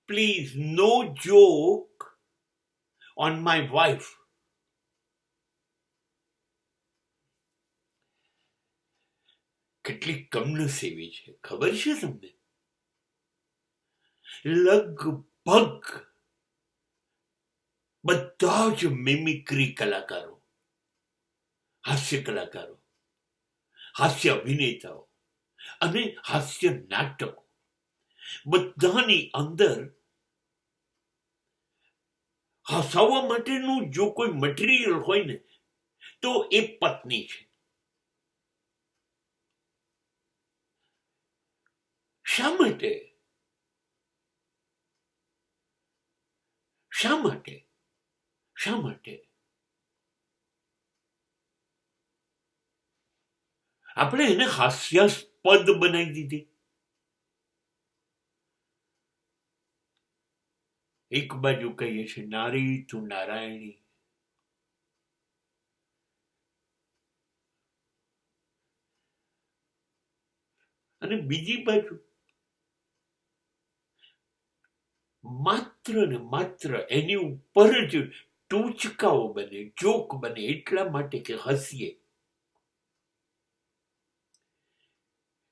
Please no joke on my wife. કેટલી કમનસીબી છે ખબર છે તમને? લગભગ બધા જ મિમિક્રી કલાકારો, હાસ્ય કલાકારો, હાસ્ય અભિનેતાઓ અને હાસ્ય નાટકો બધાની અંદર હસાવવા માટેનું જો કોઈ મટીરિયલ હોય ને તો એ પત્ની છે. શા માટે? શા માટે? શા માટે? આપણે એને હાસ્યાસ્પદ બનાવી દીધી. એક બાજુ કહીએ છીએ નારી તું નારાયણી, અને બીજી બાજુ માત્ર ને માત્ર એની ઉપર જ ટૂચકાઓ બને, જોક બને એટલા માટે કે હસીએ,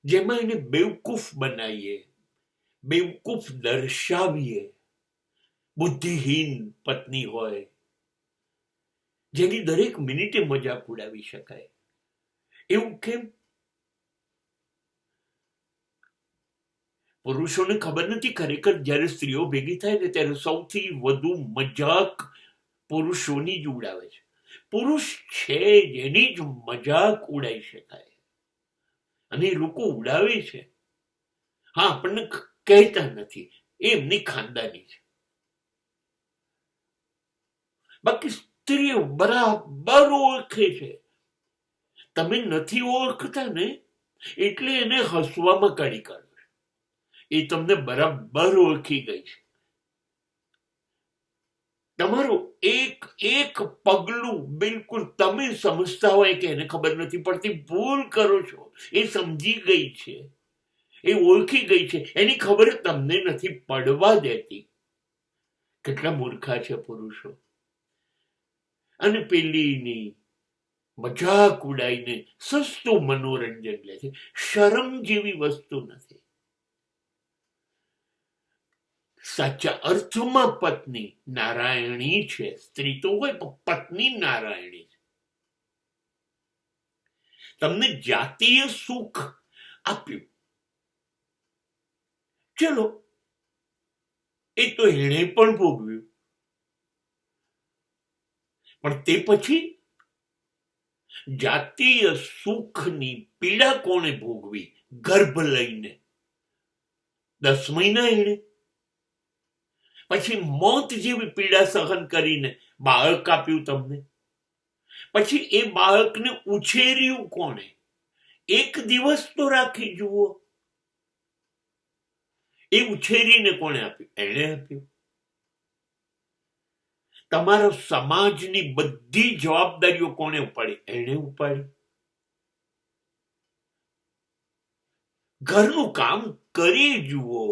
જેમાં એને બેવકૂફ બનાવીએ, બેવકૂફ દર્શાવીએ. બુદ્ધિહીન પત્ની હોય જેની દરેક મિનિટે મજાક ઉડાવી શકાય. એવું કેમ? પુરુષોને ખબર નથી ખરેખર જ્યારે સ્ત્રીઓ ભેગી થાય ને ત્યારે સૌથી વધુ મજાક પુરુષોની જ ઉડાવે છે. પુરુષ છે જેની જ મજાક ઉડાવી શકાય અને એ લોકો ઉડાવે છે. હા, આપણને કહેતા નથી, એ એમની ખાનદાની છે. બાકી સ્ત્રીઓ બરાબર ઓળખે છે. તમે નથી ઓળખતા ને એટલે એને હસવામાં કાઢી કાઢો. એ તમને બરાબર ઓળખી ગઈ છે. તમારું એક એક પગલું બિલકુલ તમે સમજતા હોય કે એને ખબર નથી પડતી, ભૂલ કરો છો. એ સમજી ગઈ છે, એ ઓળખી ગઈ છે, એની ખબર તમને નથી પડવા દેતી. કેટલા મૂર્ખા છે પુરુષો. અને પેલીની મજાક ઉડાઈને સસ્તું મનોરંજન લે છે. શરમ જેવી વસ્તુ નથી. સાચા અર્થમાં પત્ની નારાયણી છે. સ્ત્રી તો હોય પણ પત્ની નારાયણી છે. તમને જાતીય સુખ આપ્યું, ચલો એ તો એણે પણ ભોગવ્યું, પણ તે પછી જાતીય સુખની પીડા કોણે ભોગવી? ગર્ભ લઈને 10 મહિના એણે, પછી મોત જેવી પીડા સહન કરીને બાળક આપ્યું તમને, પછી એ બાળકને ઉછેર્યું કોણે? એક દિવસ તો રાખી જુઓ. એ ઉછેરીને કોણે આપ્યું? એણે આપ્યું. તમારા સમાજની બધી જવાબદારીઓ કોણે ઉપાડી? એણે ઉપાડી. ઘરનું કામ કરી જુઓ,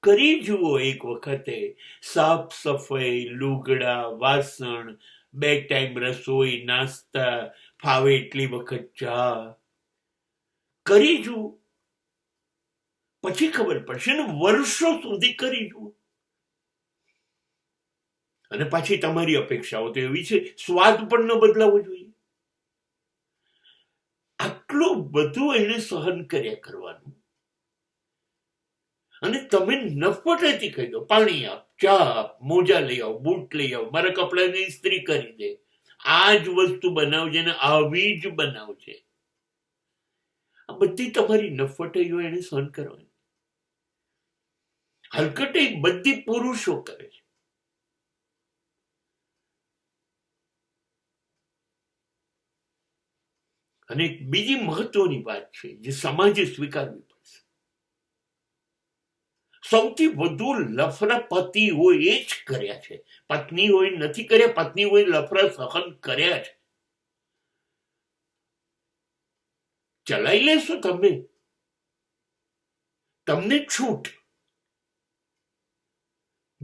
કરી જુઓ એક વખતે. સાફ સફાઈ, લુગડા, વાસણ, 2 ટાઈમ રસોઈ, નાસ્તા, ફાવે એટલી વખત ચા કરી જુઓ. પછી ખબર પડશે ને. વર્ષો સુધી કરી જુઓ. અને પાછી તમારી અપેક્ષાઓ તો એવી છે, સ્વાદ પણ ન બદલાવો જોઈએ. આટલું બધું એને સહન કર્યા કરવાનું, અને તમે નફટેથી કહી દો પાણી આપ, ચા આપ, મોજા લઈ આવ, બૂટ લઈ આવ, મારા કપડાની ઇસ્ત્રી કરી દે, આ જ વસ્તુ બનાવજે ને આવી જ બનાવજે. આ બધી તમારી નફટાઈઓ એને સહન કરવાની. હરકતે બધી પુરુષો કરે છે. અને એક બીજી મહત્વની વાત છે જે સમાજે સ્વીકારવી પડશે. સૌથી વધુ લફરા પતિ હોય એ જ કર્યા છે. પત્ની હોય નથી કર્યા. પત્ની હોય લફરા સહન કર્યા છે. ચલાવી લેશો તમે, તમને છૂટ.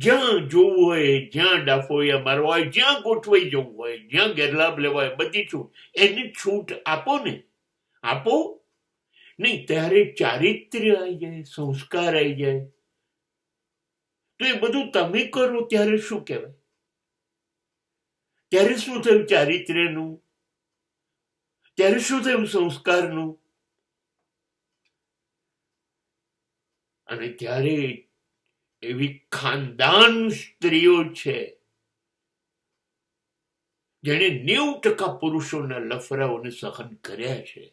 જ્યાં જોવું હોય, જ્યાં ડાફોયા મારવા હોય, જ્યાં ગોઠવાઈ જવું હોય, જ્યાં ગેરલાભ લેવા હોય, બધી છૂટ. એની છૂટ આપો ને, આપો નહીં ત્યારે ચારિત્ર્ય આવી જાય, સંસ્કાર આવી જાય. તો એ બધું તમે કરો ત્યારે શું કહેવાય? ત્યારે શું થયું ચારિત્ર્યનું? ત્યારે શું થયું સંસ્કારનું? અને ત્યારે એવી ખાનદાન સ્ત્રીઓ છે જેણે 90% પુરુષોના લફરાઓને સહન કર્યા છે.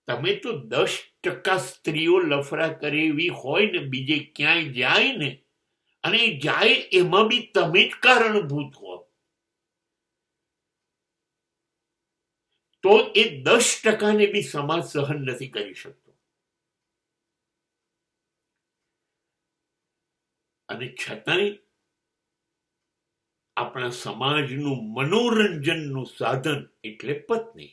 તમે તો 10% સ્ત્રીઓ લફરા કરે એવી હોય ને, બીજે ક્યાંય જાય ને, અને જાય એમાં બી તમે જ કારણભૂત હો, તો એ 10% ને બી સમાજ સહન નથી કરી શકતો. અને છતાંય આપણા સમાજનું મનોરંજનનું સાધન એટલે પત્ની.